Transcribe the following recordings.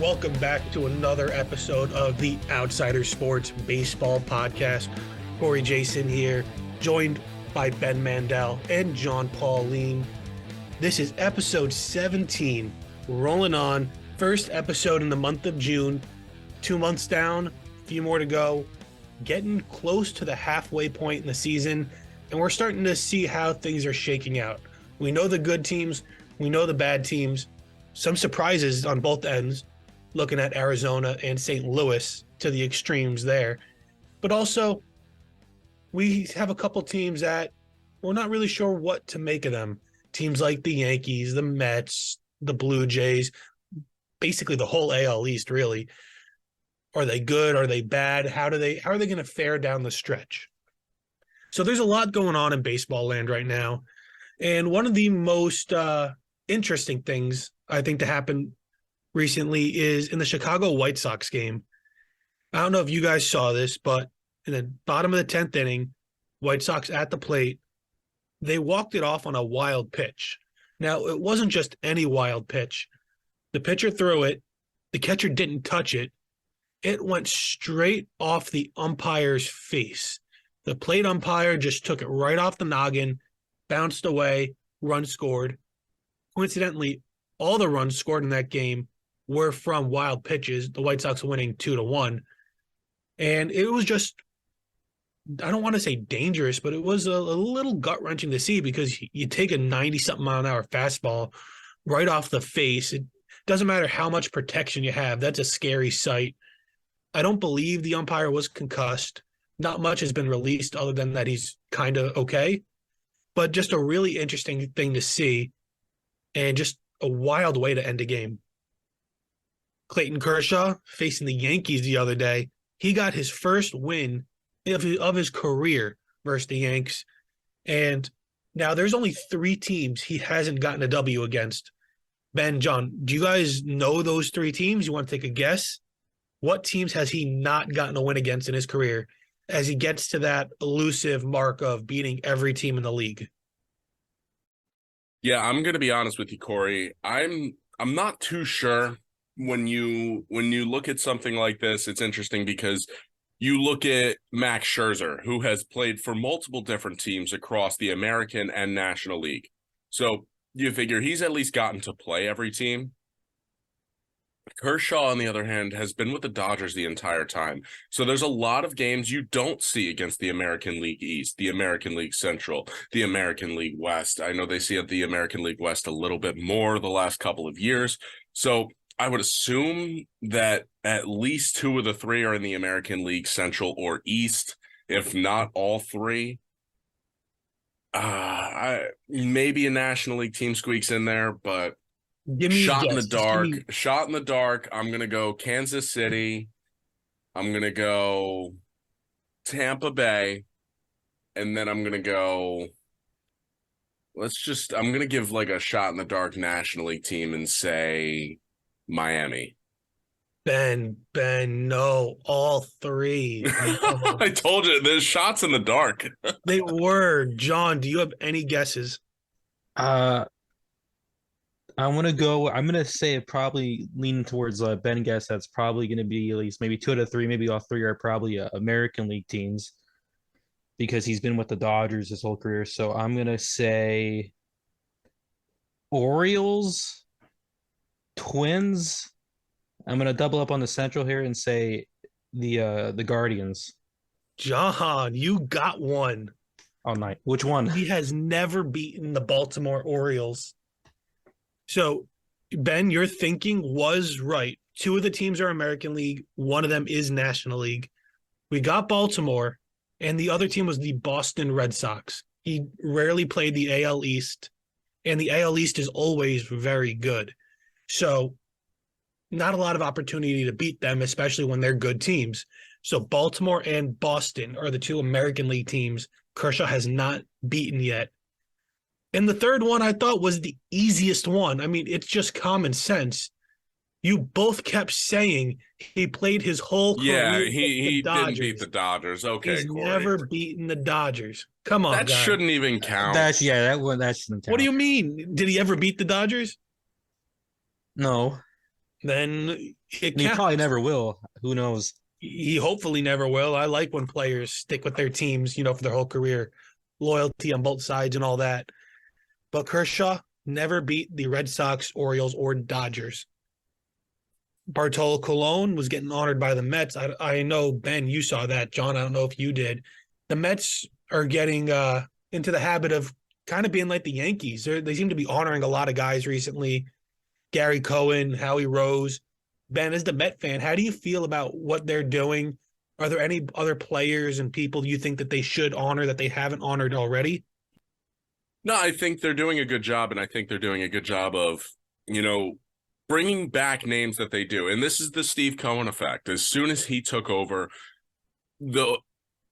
welcome back to another episode of the Outsider Sports Baseball Podcast. Corey Jason here, joined by Ben Mandel and John Pauline. This is episode 17, rolling on. First episode in the month of June, 2 months down, a few more to go, getting close to the halfway point in the season, and we're starting to see how things are shaking out. We know the good teams, we know the bad teams, some surprises on both ends, looking at Arizona and St. Louis to the extremes there. But also, we have a couple teams that we're not really sure what to make of them. Teams like the Yankees, the Mets, the Blue Jays, basically the whole AL East, really. Are they good? Are they bad? How are they going to fare down the stretch? So there's a lot going on in baseball land right now. And one of the most interesting things, I think, to happen recently is in the Chicago White Sox game. I don't know if you guys saw this, but in the bottom of the 10th inning, White Sox at the plate, they walked it off on a wild pitch. Now, it wasn't just any wild pitch. The pitcher threw it. The catcher didn't touch it. It went straight off the umpire's face. The plate umpire just took it right off the noggin, bounced away, run scored. Coincidentally, all the runs scored in that game were from wild pitches, the White Sox winning 2-1. And it was just, I don't want to say dangerous, but it was a little gut-wrenching to see because you take a 90-something mile an hour fastball right off the face. It doesn't matter how much protection you have. That's a scary sight. I don't believe the umpire was concussed. Not much has been released other than that he's kind of okay. But just a really interesting thing to see and just a wild way to end a game. Clayton Kershaw facing the Yankees the other day. He got his first win of his career versus the Yanks. And now there's only 3 teams he hasn't gotten a W against. Ben, John, do you guys know those 3 teams? You want to take a guess? What teams has he not gotten a win against in his career as he gets to that elusive mark of beating every team in the league? Yeah, I'm going to be honest with you, Corey. I'm not too sure. When you look at something like this, it's interesting because you look at Max Scherzer, who has played for multiple different teams across the American and National League. So you figure he's at least gotten to play every team. Kershaw, on the other hand, has been with the Dodgers the entire time. So there's a lot of games you don't see against the American League East, the American League Central, the American League West. I know they see the American League West a little bit more the last couple of years. So I would assume that at least 2 of the 3 are in the American League Central or East, if not all 3. Maybe a National League team squeaks in there, but Give me shot a in guess. the dark. I'm going to go Kansas City. I'm going to go Tampa Bay. And then I'm going to go, I'm going to give like a shot in the dark National League team and say Miami. Ben, no, all 3. No. I told you, there's shots in the dark. They were. John, do you have any guesses? I'm going to say probably leaning towards Ben guess that's probably going to be at least maybe 2 out of 3, maybe all 3 are probably American League teams because he's been with the Dodgers his whole career. So I'm going to say Orioles, Twins. I'm going to double up on the Central here and say the Guardians. John, you got one. Oh, night. Which one? He has never beaten the Baltimore Orioles. So, Ben, your thinking was right. 2 of the teams are American League. 1 of them is National League. We got Baltimore, and the other team was the Boston Red Sox. He rarely played the AL East, and the AL East is always very good. So, not a lot of opportunity to beat them, especially when they're good teams. So, Baltimore and Boston are the 2 American League teams Kershaw has not beaten yet. And the third one I thought was the easiest one. I mean, it's just common sense. You both kept saying he played his whole career. Yeah, he didn't beat the Dodgers. Okay, He's Corey. never beaten the Dodgers. Come on, that guys. shouldn't even count. That shouldn't count. What do you mean? Did he ever beat the Dodgers? No. then it And he probably counts. never will. Who knows? He hopefully never will. I like when players stick with their teams, for their whole career, loyalty on both sides and all that. But Kershaw never beat the Red Sox, Orioles, or Dodgers. Bartolo Colon was getting honored by the Mets. I know, Ben, you saw that. John, I don't know if you did. The Mets are getting into the habit of kind of being like the Yankees. They seem to be honoring a lot of guys recently. Gary Cohen, Howie Rose. Ben, as the Met fan, how do you feel about what they're doing? Are there any other players and people you think that they should honor that they haven't honored already? No, I think they're doing a good job, and I think they're doing a good job of, bringing back names that they do. And this is the Steve Cohen effect. As soon as he took over, the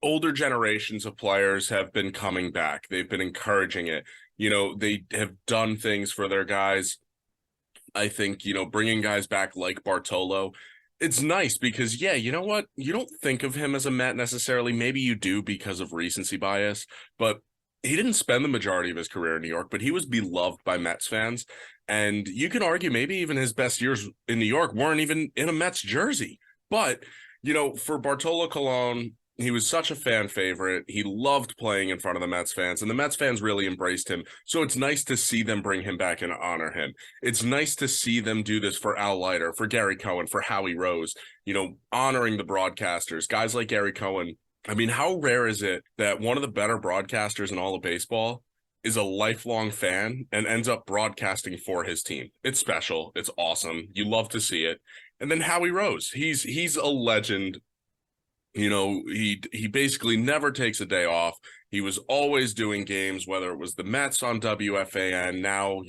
older generations of players have been coming back. They've been encouraging it. They have done things for their guys. I think, bringing guys back like Bartolo, it's nice because, yeah, you know what? You don't think of him as a Met necessarily. Maybe you do because of recency bias, but he didn't spend the majority of his career in New York, but he was beloved by Mets fans. And you can argue maybe even his best years in New York weren't even in a Mets jersey. But, for Bartolo Colon, he was such a fan favorite. He loved playing in front of the Mets fans, and the Mets fans really embraced him. So it's nice to see them bring him back and honor him. It's nice to see them do this for Al Leiter, for Gary Cohen, for Howie Rose, honoring the broadcasters, guys like Gary Cohen. I mean, how rare is it that one of the better broadcasters in all of baseball is a lifelong fan and ends up broadcasting for his team? It's special. It's awesome. You love to see it. And then Howie Rose, he's a legend. He basically never takes a day off. He was always doing games, whether it was the Mets on WFAN. Now,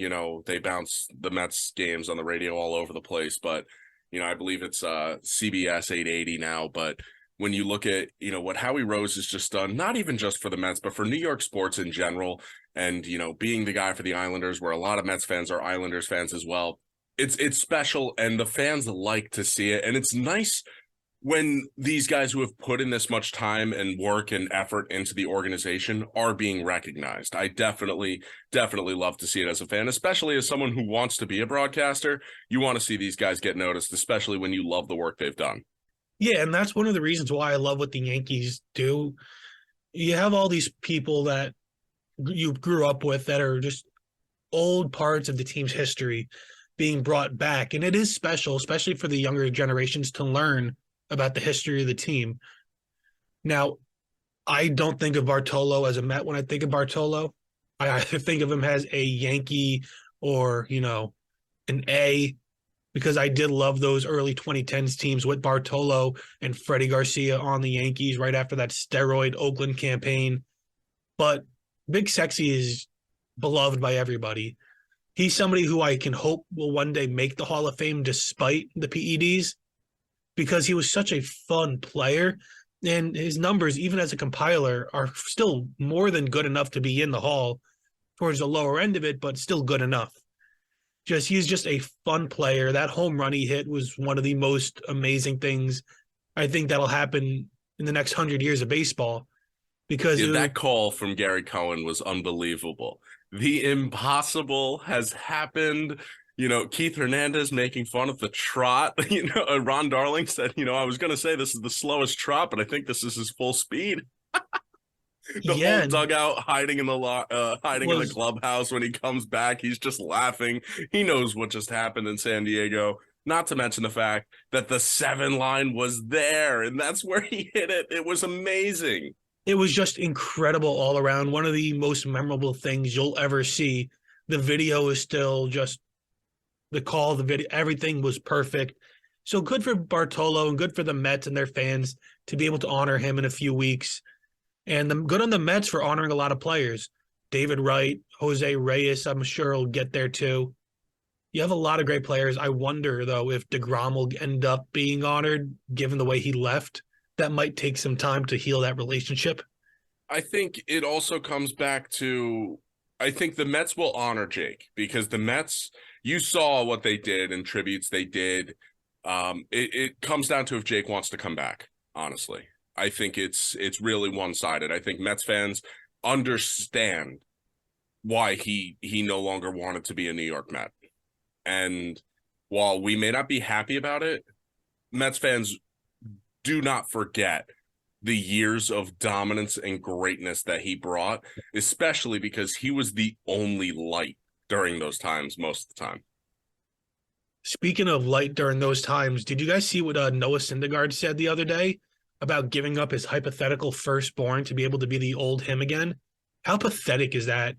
they bounce the Mets games on the radio all over the place. But, I believe it's CBS 880 now. But when you look at, what Howie Rose has just done, not even just for the Mets, but for New York sports in general, and, being the guy for the Islanders, where a lot of Mets fans are Islanders fans as well, it's special, and the fans like to see it. And it's nice when these guys who have put in this much time and work and effort into the organization are being recognized. I definitely love to see it as a fan, especially as someone who wants to be a broadcaster. You want to see these guys get noticed, especially when you love the work they've done. Yeah, and that's one of the reasons why I love what the Yankees do. You have all these people that you grew up with that are just old parts of the team's history being brought back. And it is special, especially for the younger generations, to learn about the history of the team. Now, I don't think of Bartolo as a Met when I think of Bartolo. I either think of him as a Yankee or, an A, because I did love those early 2010s teams with Bartolo and Freddie Garcia on the Yankees right after that steroid Oakland campaign. But Big Sexy is beloved by everybody. He's somebody who I can hope will one day make the Hall of Fame despite the PEDs, because he was such a fun player, and his numbers, even as a compiler, are still more than good enough to be in the Hall, towards the lower end of it, but still good enough. He's just a fun player. That home run he hit was one of the most amazing things I think that'll happen in the next 100 years of baseball. Because that call from Gary Cohen was unbelievable. The impossible has happened. Keith Hernandez making fun of the trot. Ron Darling said, I was going to say this is the slowest trot, but I think this is his full speed. Whole dugout hiding in the clubhouse. When he comes back, he's just laughing. He knows what just happened in San Diego. Not to mention the fact that the 7 line was there, and that's where he hit it. It was amazing. It was just incredible all around. One of the most memorable things you'll ever see. The video is still just the call, the video, everything was perfect. So good for Bartolo and good for the Mets and their fans to be able to honor him in a few weeks. And good on the Mets for honoring a lot of players. David Wright, Jose Reyes, I'm sure will get there too. You have a lot of great players. I wonder, though, if DeGrom will end up being honored, given the way he left. That might take some time to heal that relationship. I think it also comes back to, I think the Mets will honor Jake, because the Mets, you saw what they did and tributes they did. It comes down to if Jake wants to come back, honestly. I think it's really one-sided. I think Mets fans understand why he no longer wanted to be a New York Met. And while we may not be happy about it, Mets fans do not forget the years of dominance and greatness that he brought, especially because he was the only light during those times most of the time. Speaking of light during those times, did you guys see what Noah Syndergaard said the other day about giving up his hypothetical firstborn to be able to be the old him again? How pathetic is that?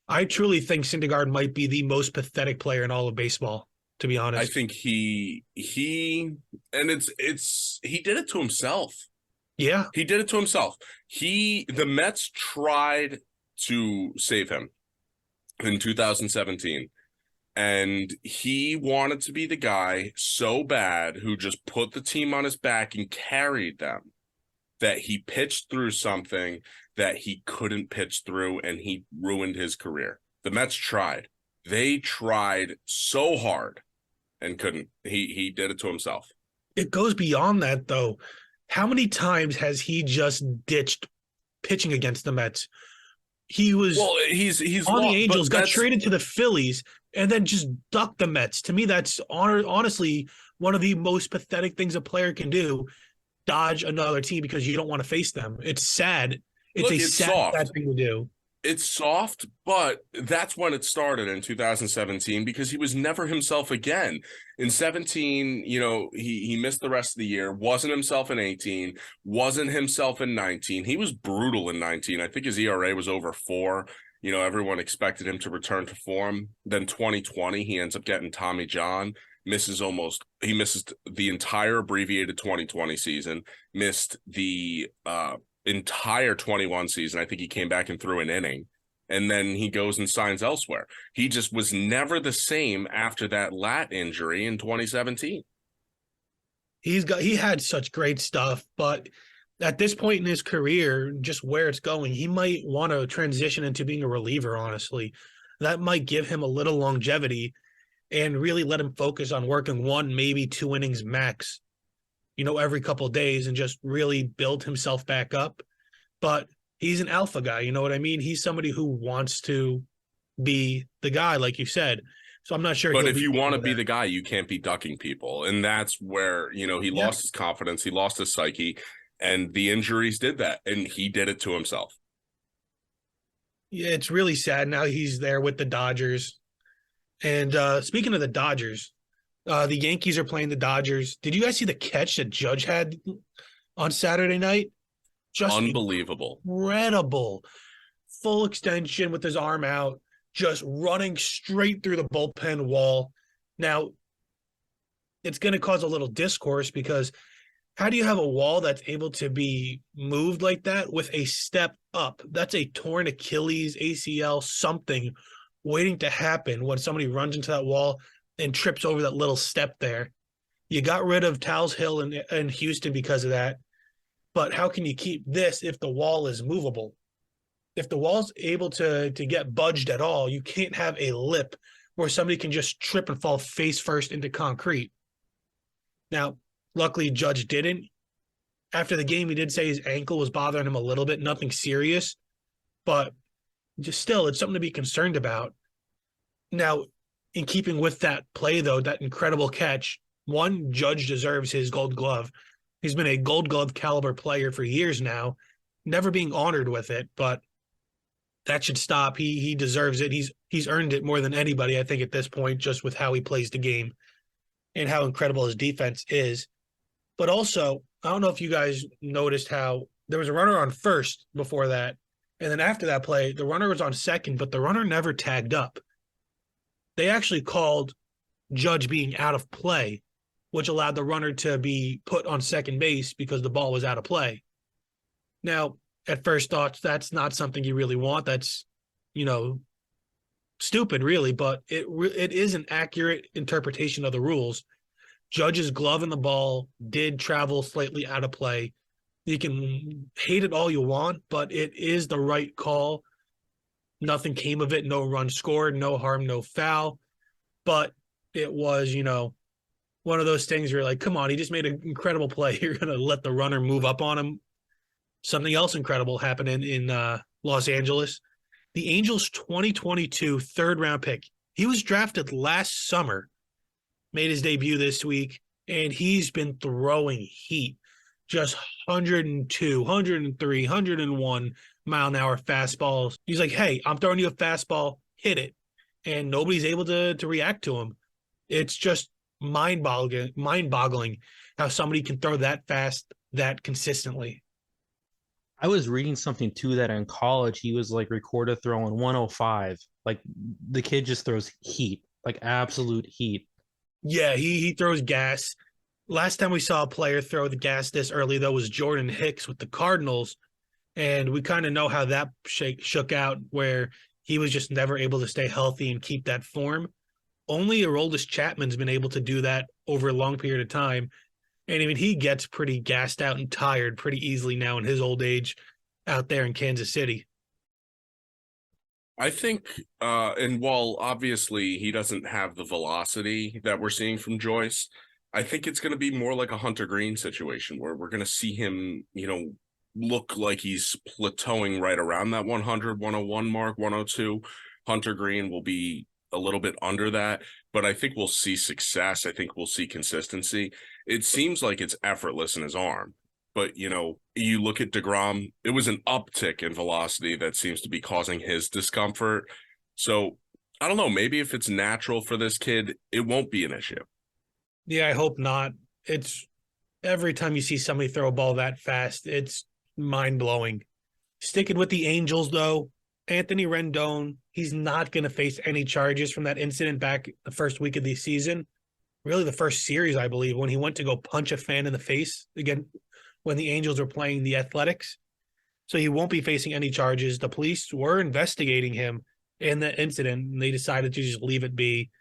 I truly think Syndergaard might be the most pathetic player in all of baseball, to be honest. I think he did it to himself. Yeah. He did it to himself. The Mets tried to save him in 2017. And he wanted to be the guy so bad who just put the team on his back and carried them, that he pitched through something that he couldn't pitch through, and he ruined his career. The Mets tried. They tried so hard and couldn't. He did it to himself. It goes beyond that, though. How many times has he just ditched pitching against the Mets? He's on the Angels, got traded to the Phillies, and then just ducked the Mets. To me, that's honestly one of the most pathetic things a player can do: dodge another team because you don't want to face them. It's sad. It's sad thing to do. It's soft, but that's when it started in 2017, because he was never himself again. In 17, he missed the rest of the year, wasn't himself in 18, wasn't himself in 19. He was brutal in 19. I think his ERA was over 4. Everyone expected him to return to form. Then 2020, he ends up getting Tommy John, misses the entire abbreviated 2020 season, missed the entire 21 season. I think he came back and threw an inning, and then he goes and signs elsewhere. He just was never the same after that lat injury in 2017. He had such great stuff, but at this point in his career, just where it's going, he might want to transition into being a reliever, honestly. That might give him a little longevity and really let him focus on working 1, maybe 2 innings max, every couple of days, and just really build himself back up. But he's an alpha guy, you know what I mean? He's somebody who wants to be the guy, like you said. So I'm not sure. But if you want to be the guy, you can't be ducking people. And that's where, he lost his confidence. He lost his psyche. And the injuries did that. And he did it to himself. Yeah, it's really sad. Now he's there with the Dodgers. And speaking of the Dodgers, the Yankees are playing the Dodgers. Did you guys see the catch that Judge had on Saturday night? Just unbelievable. Incredible. Full extension with his arm out, just running straight through the bullpen wall. Now, it's going to cause a little discourse, because how do you have a wall that's able to be moved like that with a step up? That's a torn Achilles, ACL, something waiting to happen when somebody runs into that wall and trips over that little step there. You got rid of Towles Hill in Houston because of that. But how can you keep this if the wall is movable? If the wall's able to get budged at all, you can't have a lip where somebody can just trip and fall face first into concrete. Now, luckily, Judge didn't. After the game, he did say his ankle was bothering him a little bit, nothing serious. But just still, it's something to be concerned about. Now, in keeping with that play, though, that incredible catch, one, Judge deserves his Gold Glove. He's been a Gold Glove caliber player for years now, never being honored with it, but that should stop. He deserves it. He's earned it more than anybody, I think, at this point, just with how he plays the game and how incredible his defense is. But also, I don't know if you guys noticed how there was a runner on first before that, and then after that play, the runner was on second, but the runner never tagged up. They actually called Judge being out of play, which allowed the runner to be put on second base because the ball was out of play. Now, at first thought, that's not something you really want. That's, stupid, really, but it is an accurate interpretation of the rules. Judge's glove and the ball did travel slightly out of play. You can hate it all you want, but it is the right call. Nothing came of it. No run scored, no harm, no foul. But it was, one of those things where you're like, come on, he just made an incredible play. You're going to let the runner move up on him. Something else incredible happened in Los Angeles. The Angels' 2022 third-round pick. He was drafted last summer. made his debut this week, and he's been throwing heat. Just 102, 103, 101 mile-an-hour fastballs. He's like, hey, I'm throwing you a fastball, hit it. And nobody's able to react to him. It's just mind-boggling how somebody can throw that fast, that consistently. I was reading something too that in college he was like recorded throwing 105. Like the kid just throws heat, like absolute heat. Yeah, he throws gas. Last time we saw a player throw the gas this early, though, was Jordan Hicks with the Cardinals. And we kind of know how that shook out, where he was just never able to stay healthy and keep that form. Only Aroldis Chapman's been able to do that over a long period of time. And even he gets pretty gassed out and tired pretty easily now in his old age out there in Kansas City. I think, and while obviously he doesn't have the velocity that we're seeing from Joyce, I think it's going to be more like a Hunter Green situation where we're going to see him, look like he's plateauing right around that 100, 101 mark, 102. Hunter Green will be a little bit under that, but I think we'll see success. I think we'll see consistency. It seems like it's effortless in his arm, but you look at DeGrom, it was an uptick in velocity that seems to be causing his discomfort. So I don't know, maybe if it's natural for this kid, it won't be an issue. Yeah, I hope not. It's every time you see somebody throw a ball that fast, it's mind-blowing. Sticking with the Angels, though, Anthony Rendon, he's not going to face any charges from that incident back the first week of the season. Really the first series, I believe, when he went to go punch a fan in the face again when the Angels were playing the Athletics. So he won't be facing any charges. The police were investigating him in the incident, and they decided to just leave it be.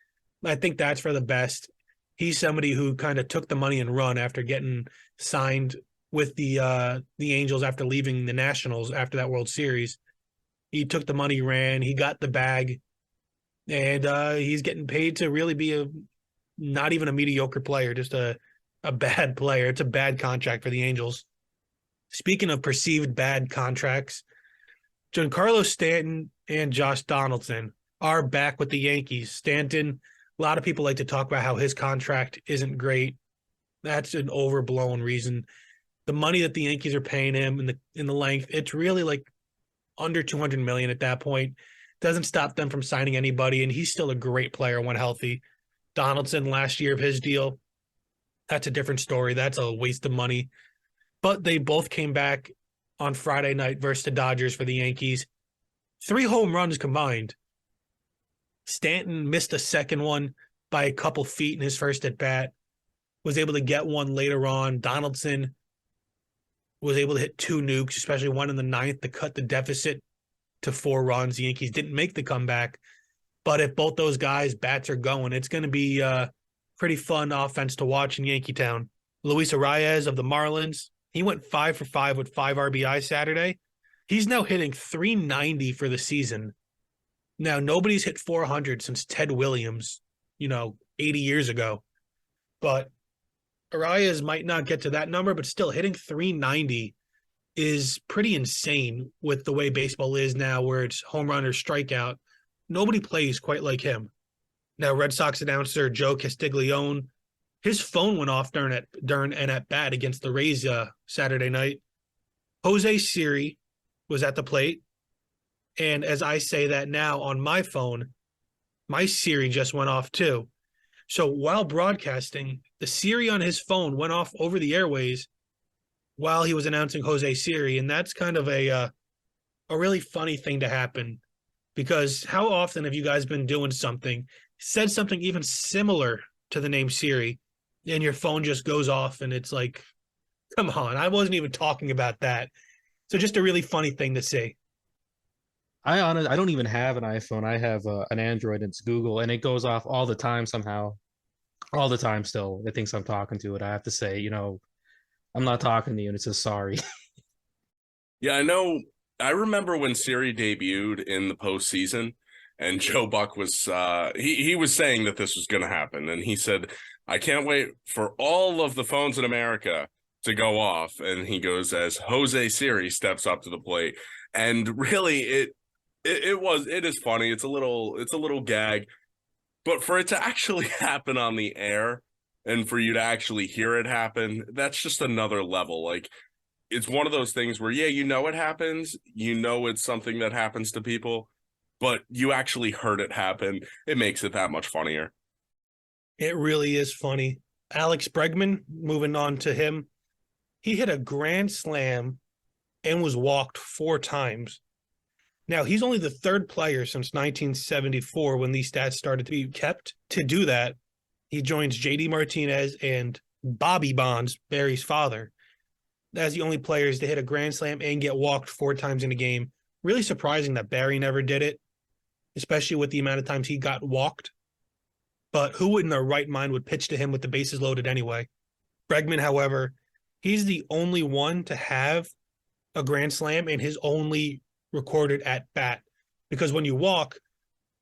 I think that's for the best. He's somebody who kind of took the money and run after getting signed with the Angels after leaving the Nationals after that World Series. He took the money, ran, he got the bag, and he's getting paid to really be not even a mediocre player, just a bad player. It's a bad contract for the Angels. Speaking of perceived bad contracts, Giancarlo Stanton and Josh Donaldson are back with the Yankees. Stanton, a lot of people like to talk about how his contract isn't great. That's an overblown reason. The money that the Yankees are paying him in the length, it's really like under $200 million at that point. Doesn't stop them from signing anybody, and he's still a great player when healthy. Donaldson, last year of his deal, that's a different story. That's a waste of money. But they both came back on Friday night versus the Dodgers for the Yankees. 3 home runs combined. Stanton missed a second one by a couple feet in his first at bat. Was able to get one later on. Donaldson was able to hit 2 nukes, especially one in the 9th to cut the deficit to 4 runs. The Yankees didn't make the comeback. But if both those guys' bats are going, it's going to be a pretty fun offense to watch in Yankeetown. Luis Arias of the Marlins, he went 5 for 5 with 5 RBI Saturday. He's now hitting .390 for the season. Now, nobody's hit 400 since Ted Williams, 80 years ago. But Arias might not get to that number, but still hitting .390 is pretty insane with the way baseball is now, where it's home run or strikeout. Nobody plays quite like him. Now, Red Sox announcer Joe Castiglione, his phone went off during an at-bat against the Rays Saturday night. Jose Siri was at the plate, and as I say that now on my phone, my Siri just went off too. So while broadcasting, the Siri on his phone went off over the airways while he was announcing Jose Siri, and that's kind of a really funny thing to happen, because how often have you guys been doing something, said something even similar to the name Siri, and your phone just goes off, and it's like, come on, I wasn't even talking about that. So just a really funny thing to see. I don't even have an iPhone. I have an Android. It's Google, and it goes off all the time somehow. All the time still. It thinks I'm talking to it. I have to say, I'm not talking to you, and it says sorry. Yeah, I know. I remember when Siri debuted in the postseason, and Joe Buck was he was saying that this was going to happen, and he said, "I can't wait for all of the phones in America to go off." And he goes, as Jose Siri steps up to the plate, and really, it is funny. It's a little gag. But for it to actually happen on the air and for you to actually hear it happen, that's just another level. Like, it's one of those things where, yeah, you know it happens, you know it's something that happens to people, but you actually heard it happen. It makes it that much funnier. It really is funny. Alex Bregman, moving on to him, he hit a grand slam and was walked 4 times. Now, he's only the third player since 1974, when these stats started to be kept, to do that. He joins JD Martinez and Bobby Bonds, Barry's father, as the only players to hit a grand slam and get walked 4 times in a game. Really surprising that Barry never did it, especially with the amount of times he got walked. But who in their right mind would pitch to him with the bases loaded anyway? Bregman, however, he's the only one to have a grand slam and his only recorded at bat. Because when you walk,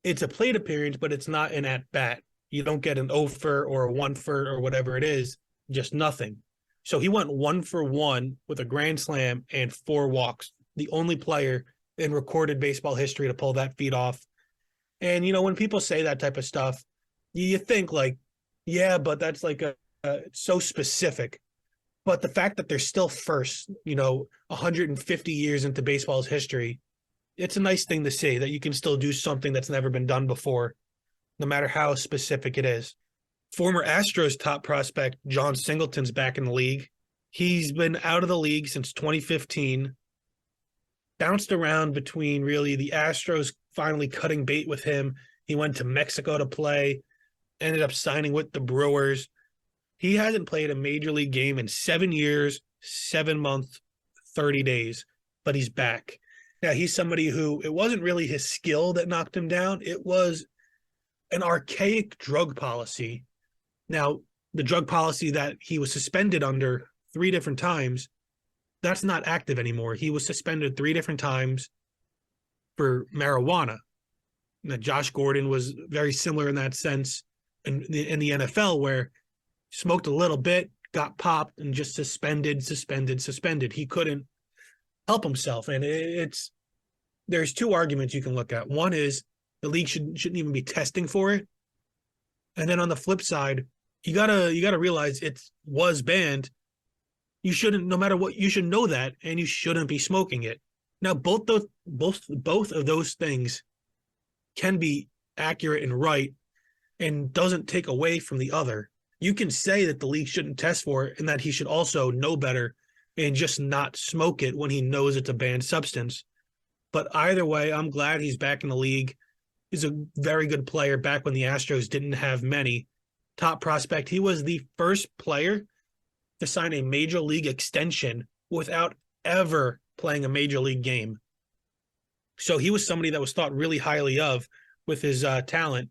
it's a plate appearance, but it's not an at bat. You don't get an 0 for or a 1 for or whatever it is, just nothing. So he went 1 for 1 with a grand slam and 4 walks, the only player in recorded baseball history to pull that feat off. And, when people say that type of stuff, you think like, yeah, but that's like so specific. But the fact that they're still first, 150 years into baseball's history, it's a nice thing to see that you can still do something that's never been done before, no matter how specific it is. Former Astros top prospect John Singleton's back in the league. He's been out of the league since 2015, bounced around between really the Astros finally cutting bait with him. He went to Mexico to play, ended up signing with the Brewers. He hasn't played a major league game in 7 years, 7 months, 30 days, but he's back. Now, he's somebody who, it wasn't really his skill that knocked him down. It was an archaic drug policy. Now, the drug policy that he was suspended under 3 different times, that's not active anymore. He was suspended 3 different times for marijuana. Now, Josh Gordon was very similar in that sense in the NFL, where smoked a little bit, got popped, and just suspended. He couldn't help himself. And there's 2 arguments you can look at. One is the league shouldn't even be testing for it. And then on the flip side, you gotta realize it was banned. You shouldn't, no matter what, you should know that, and you shouldn't be smoking it. Now, both of those things can be accurate and right, and doesn't take away from the other. You can say that the league shouldn't test for it and that he should also know better and just not smoke it when he knows it's a banned substance. But either way, I'm glad he's back in the league. He's a very good player back when the Astros didn't have many. Top prospect. He was the first player to sign a major league extension without ever playing a major league game. So he was somebody that was thought really highly of with his talent.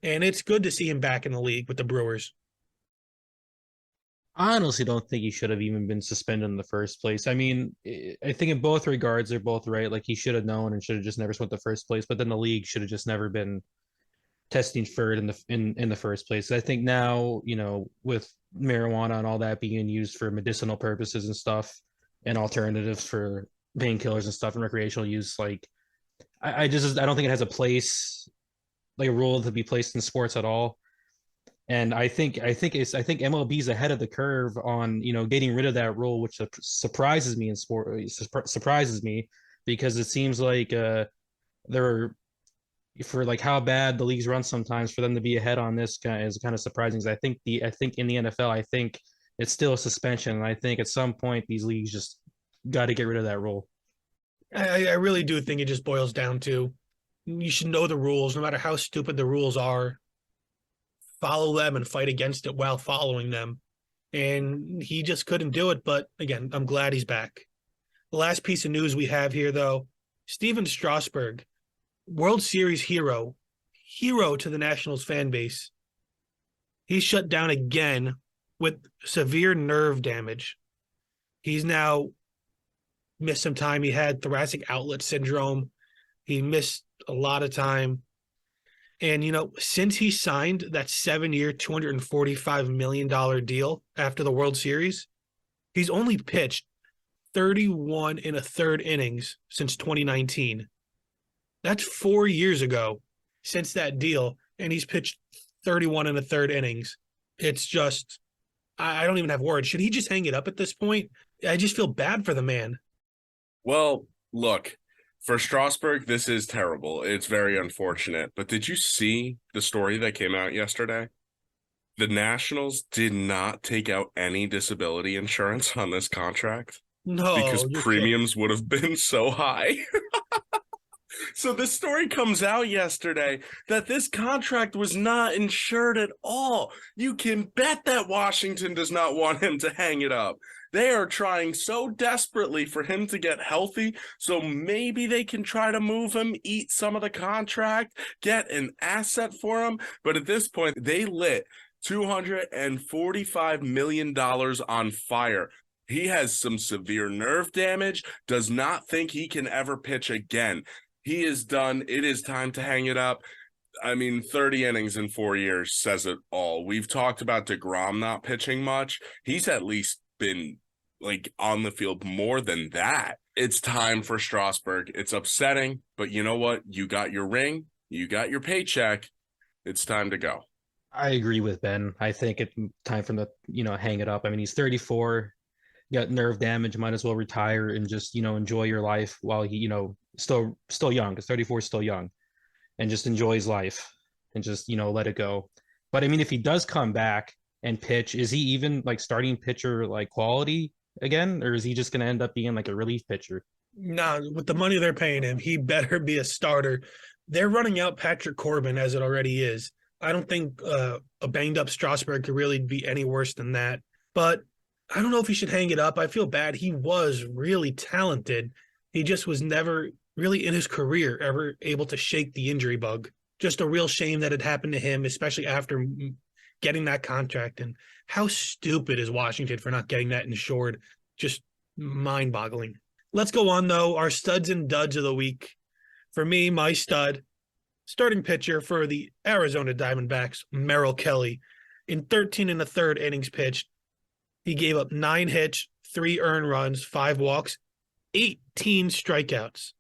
And it's good to see him back in the league with the Brewers. I honestly don't think he should have even been suspended in the first place. I mean, I think in both regards, they're both right. Like, he should have known and should have just never went the first place. But then the league should have just never been testing for it in the first place. I think now, with marijuana and all that being used for medicinal purposes and stuff, and alternatives for painkillers and stuff and recreational use, like, I don't think it has a place, like a rule to be placed in sports at all. And I think MLB is ahead of the curve on getting rid of that rule, which surprises me in sport. Surprises me because it seems like they're, for like how bad the leagues run sometimes, for them to be ahead on this is kind of surprising. I think in the NFL, I think it's still a suspension, and I think at some point these leagues just got to get rid of that rule. I really do think it just boils down to, you should know the rules, no matter how stupid the rules are. Follow them and fight against it while following them. And he just couldn't do it. But again, I'm glad he's back. The last piece of news we have here, though, Steven Strasburg, World Series hero to the Nationals fan base. He's shut down again with severe nerve damage. He's now missed some time. He had thoracic outlet syndrome. He missed a lot of time. And, since he signed that 7-year, $245 million deal after the World Series, he's only pitched 31 1/3 innings since 2019. That's 4 years ago since that deal. and he's pitched 31 and a third innings. It's just, I don't even have words. Should he just hang it up at this point? I just feel bad for the man. Well, look, for Strasburg, this is terrible. It's very unfortunate. But did you see the story that came out yesterday? The Nationals did not take out any disability insurance on this contract because No, you're kidding. premiums would have been so high. So this story comes out yesterday that this contract was not insured at all. You can bet that Washington does not want him to hang it up. They are trying so desperately for him to get healthy, so maybe they can try to move him, eat some of the contract, get an asset for him. But at this point, they lit $245 million on fire. He has some severe nerve damage, does not think he can ever pitch again. He is done. It is time to hang it up. I mean, 30 innings in 4 years says it all. We've talked about DeGrom not pitching much. He's at least been like on the field more than that. It's time for Strasburg. It's upsetting, but you know what? You got your ring. You got your paycheck. It's time to go. I agree with Ben. I think it's time for him to, hang it up. I mean, he's 34, got nerve damage, might as well retire and just, enjoy your life while he, still young, because 34 is still young, and just enjoy his life and just, let it go. But I mean, if he does come back and pitch, is he even like starting pitcher like quality again, or is he just going to end up being like a relief pitcher? Nah, with the money they're paying him, he better be a starter. They're running out Patrick Corbin as it already is. I don't think a banged up Strasburg could really be any worse than that. But I don't know if he should hang it up. I feel bad. He was really talented. He just was never really in his career ever able to shake the injury bug. Just a real shame that it happened to him, especially after getting that contract. And how stupid is Washington for not getting that insured? Just mind-boggling. Let's go on, though. Our studs and duds of the week. For me, my stud, starting pitcher for the Arizona Diamondbacks, Merrill Kelly. In 13 and a third innings pitched, he gave up 9 hits, 3 earned runs, 5 walks, 18 strikeouts.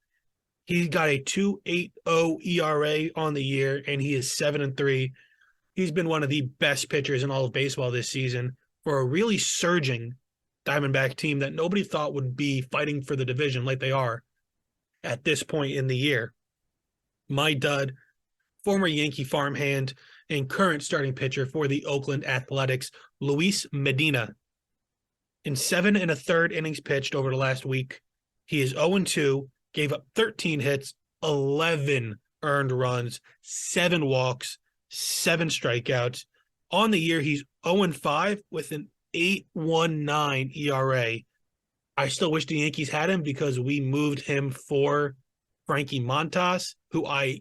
He got a 2.80 ERA on the year, and he is 7-3. He's been one of the best pitchers in all of baseball this season for a really surging Diamondback team that nobody thought would be fighting for the division like they are at this point in the year. My dud, former Yankee farmhand and current starting pitcher for the Oakland Athletics, Luis Medina. In 7 and a third innings pitched over the last week, he is 0-2, gave up 13 hits, 11 earned runs, 7 walks, 7 strikeouts. On the year, he's 0-5 with an 8.19 ERA. I still wish the Yankees had him because we moved him for Frankie Montas, who I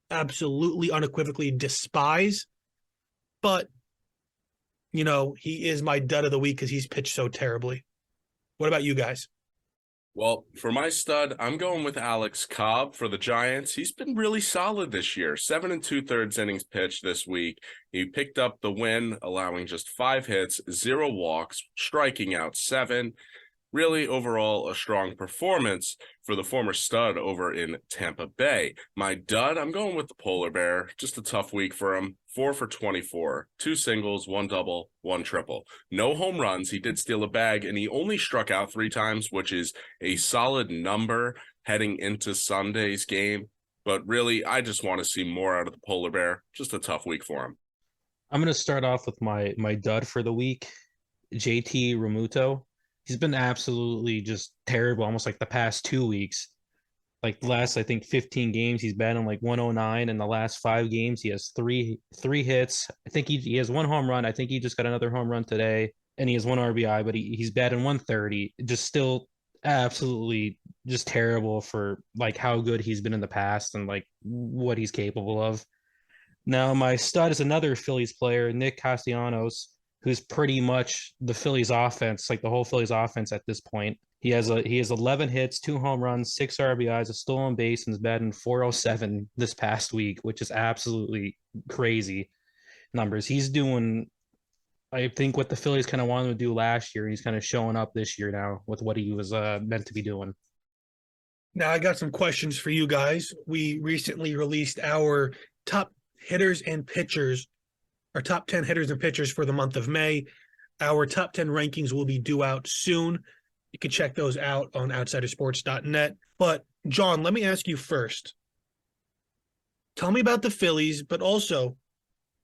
absolutely unequivocally despise. But, he is my dud of the week because he's pitched so terribly. What about you guys? Well, for my stud, I'm going with Alex Cobb for the Giants. He's been really solid this year. 7 2/3 innings pitched this week. He picked up the win, allowing just 5 hits, 0 walks, striking out 7. Really, overall, a strong performance for the former stud over in Tampa Bay. My dud, I'm going with the Polar Bear. Just a tough week for him. 4 for 24, 2 singles, 1 double, 1 triple. No home runs. He did steal a bag, and he only struck out 3 times, which is a solid number heading into Sunday's game. But really, I just want to see more out of the Polar Bear. Just a tough week for him. I'm going to start off with my dud for the week, JT Realmuto. He's been absolutely just terrible, almost like the past 2 weeks. Like the last, I think, 15 games, he's batting like 109. In the last 5 games, he has three hits. I think he has 1 home run. I think he just got another home run today, and he has 1 RBI, but he's batting 130. Just still absolutely just terrible for like how good he's been in the past and like what he's capable of. Now, my stud is another Phillies player, Nick Castellanos, who's pretty much the Phillies offense, like the whole Phillies offense at this point. He has 11 hits, 2 home runs, 6 RBIs, a stolen base, and is batting .407 this past week, which is absolutely crazy numbers. He's doing, I think, what the Phillies kind of wanted to do last year. He's kind of showing up this year now with what he was meant to be doing. Now, I got some questions for you guys. We recently released our top hitters and pitchers, our top 10 hitters and pitchers for the month of May. Our top 10 rankings will be due out soon. You can check those out on outsidersports.net. But, John, let me ask you first. Tell me about the Phillies, but also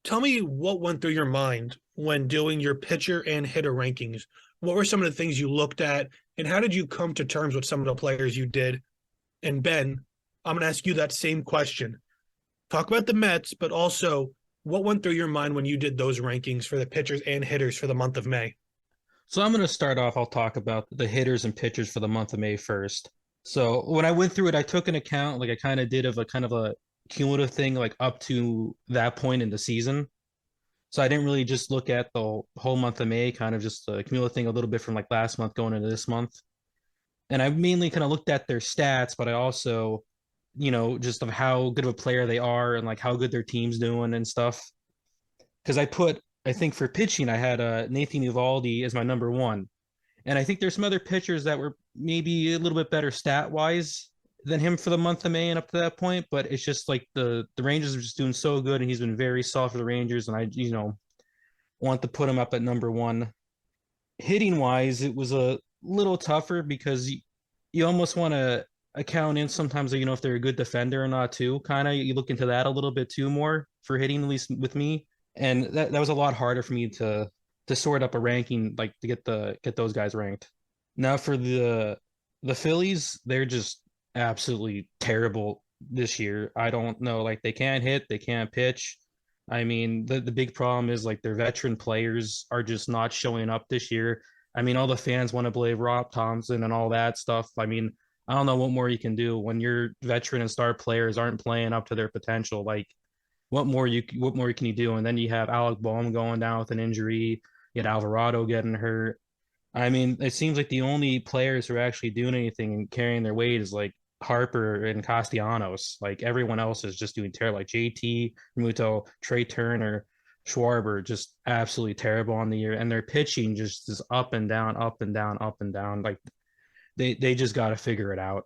tell me what went through your mind when doing your pitcher and hitter rankings. What were some of the things you looked at, and how did you come to terms with some of the players you did? And Ben, I'm going to ask you that same question. Talk about the Mets, but also what went through your mind when you did those rankings for the pitchers and hitters for the month of May? So I'm going to start off. I'll talk about the hitters and pitchers for the month of May first. So when I went through it, I took an account, like I kind of did of a kind of a cumulative thing, like up to that point in the season. So I didn't really just look at the whole month of May, kind of just a cumulative thing a little bit from like last month going into this month. And I mainly kind of looked at their stats, but I also, just of how good of a player they are and like how good their team's doing and stuff. Because I think for pitching, I had Nathan Eovaldi as my number one. And I think there's some other pitchers that were maybe a little bit better stat wise than him for the month of May and up to that point. But it's just like the Rangers are just doing so good, and he's been very solid for the Rangers. And I, want to put him up at number one. Hitting wise, it was a little tougher because you almost want to account in sometimes, if they're a good defender or not too. Kind of you look into that a little bit too more for hitting, at least with me. And that was a lot harder for me to sort up a ranking, like to get those guys ranked. Now for the Phillies, they're just absolutely terrible this year. I don't know, like they can't hit, they can't pitch. I mean, the big problem is like their veteran players are just not showing up this year. I mean, all the fans want to blame Rob Thompson and all that stuff. I mean, I don't know what more you can do when your veteran and star players aren't playing up to their potential. Like, what more can you do? And then you have Alec Boehm going down with an injury. You had Alvarado getting hurt. I mean, it seems like the only players who are actually doing anything and carrying their weight is like Harper and Castellanos. Like everyone else is just doing terrible. Like JT, Muto, Trey Turner, Schwarber, just absolutely terrible on the year. And their pitching just is up and down, up and down, up and down. Like they just got to figure it out.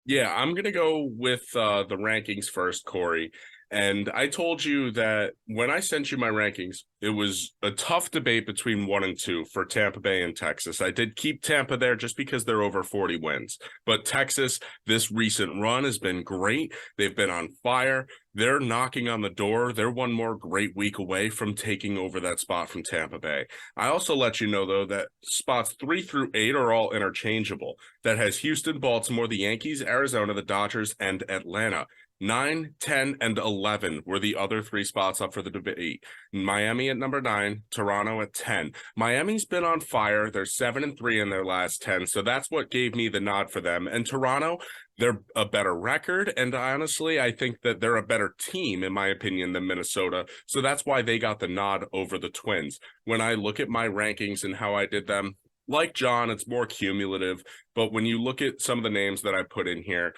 Yeah, I'm going to go with the rankings first, Corey. And I told you that when I sent you my rankings, it was a tough debate between 1 and 2 for Tampa Bay and Texas. I did keep Tampa there just because they're over 40 wins. But Texas, this recent run has been great. They've been on fire. They're knocking on the door. They're one more great week away from taking over that spot from Tampa Bay. I also let you know, though, that spots 3 through 8 are all interchangeable. That has Houston, Baltimore, the Yankees, Arizona, the Dodgers, and Atlanta. 9, 10, and 11 were the other 3 spots up for the debate. Miami at number 9, Toronto at 10. Miami's been on fire. They're 7-3 in their last 10, so that's what gave me the nod for them. And Toronto, they're a better record, and honestly, I think that they're a better team, in my opinion, than Minnesota, so that's why they got the nod over the Twins. When I look at my rankings and how I did them, like John, it's more cumulative, but when you look at some of the names that I put in here,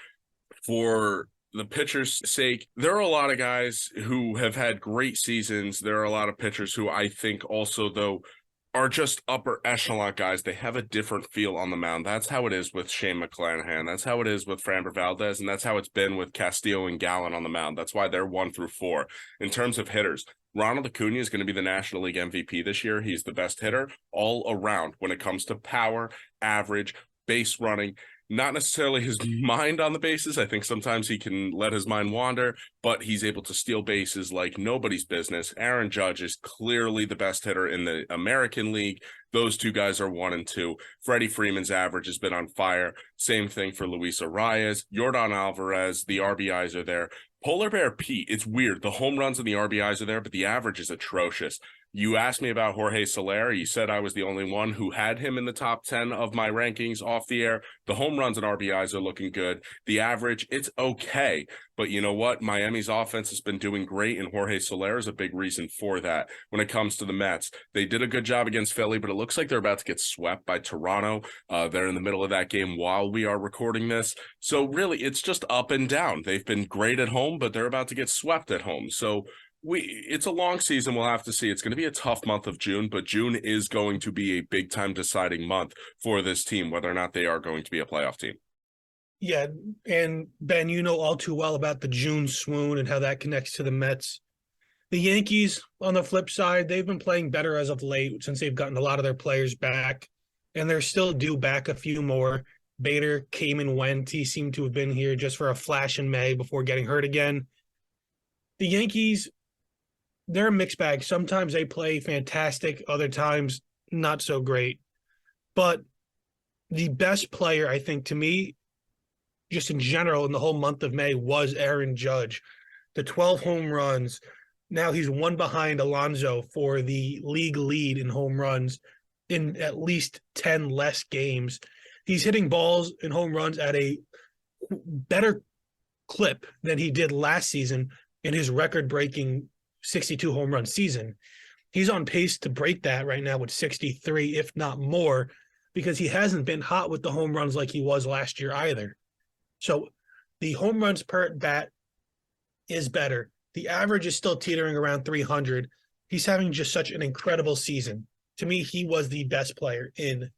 for the pitcher's sake, there are a lot of guys who have had great seasons. There are a lot of pitchers who I think also, though, are just upper echelon guys. They have a different feel on the mound. That's how it is with Shane McClanahan. That's how it is with Framber Valdez, and that's how it's been with Castillo and Gallen on the mound. That's why they're 1 through 4. In terms of hitters, Ronald Acuna is going to be the National League MVP this year. He's the best hitter all around when it comes to power, average, base running. Not necessarily his mind on the bases. I think sometimes he can let his mind wander, but he's able to steal bases like nobody's business. Aaron Judge is clearly the best hitter in the American League. Those 2 guys are 1 and 2. Freddie Freeman's average has been on fire. Same thing for Luis Arias, Yordan Alvarez. The RBIs are there. Polar Bear Pete, it's weird. The home runs and the RBIs are there, but the average is atrocious. You asked me about Jorge Soler. You said I was the only one who had him in the top 10 of my rankings off the air. The home runs and RBIs are looking good. The average, it's okay. But you know what? Miami's offense has been doing great, and Jorge Soler is a big reason for that. When it comes to the Mets, they did a good job against Philly, but it looks like they're about to get swept by Toronto. They're in the middle of that game while we are recording this. So really, it's just up and down. They've been great at home, but they're about to get swept at home. So it's a long season. We'll have to see. It's going to be a tough month of June, but June is going to be a big time deciding month for this team, whether or not they are going to be a playoff team. Yeah, and Ben, you know all too well about the June swoon and how that connects to the Mets. The Yankees, on the flip side, they've been playing better as of late since they've gotten a lot of their players back, and they're still due back a few more. Bader came and went. He seemed to have been here just for a flash in May before getting hurt again. The Yankees, they're a mixed bag. Sometimes they play fantastic, other times not so great. But the best player, I think, to me, just in general, in the whole month of May, was Aaron Judge. The 12 home runs. Now he's one behind Alonso for the league lead in home runs in at least 10 less games. He's hitting balls and home runs at a better clip than he did last season in his record-breaking 62 home run season. He's on pace to break that right now with 63, if not more, because he hasn't been hot with the home runs like he was last year either. So the home runs per at bat is better. The average is still teetering around 300. He's having just such an incredible season. To me, he was the best player in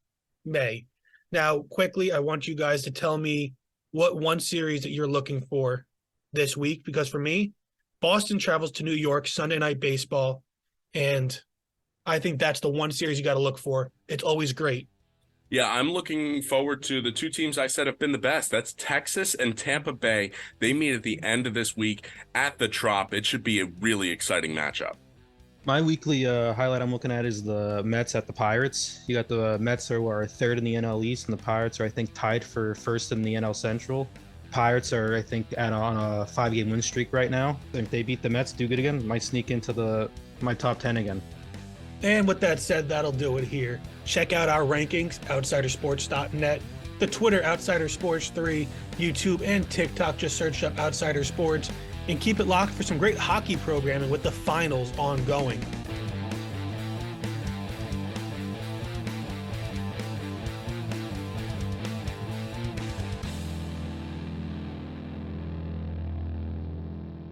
May. Now, quickly, I want you guys to tell me what one series that you're looking for this week, because for me, Boston travels to New York, Sunday Night Baseball, and I think that's the one series you got to look for. It's always great. Yeah, I'm looking forward to the two teams I said have been the best. That's Texas and Tampa Bay. They meet at the end of this week at the Trop. It should be a really exciting matchup. My weekly highlight I'm looking at is the Mets at the Pirates. You got the Mets who are third in the NL East, and the Pirates are, I think, tied for first in the NL Central. Pirates are, I think, on a 5-game win streak right now. If they beat the Mets, do good again, might sneak into my top 10 again. And with that said, that'll do it here. Check out our rankings, outsidersports.net, the Twitter outsidersports3, YouTube and TikTok, just search up Outsider Sports, and keep it locked for some great hockey programming with the finals ongoing.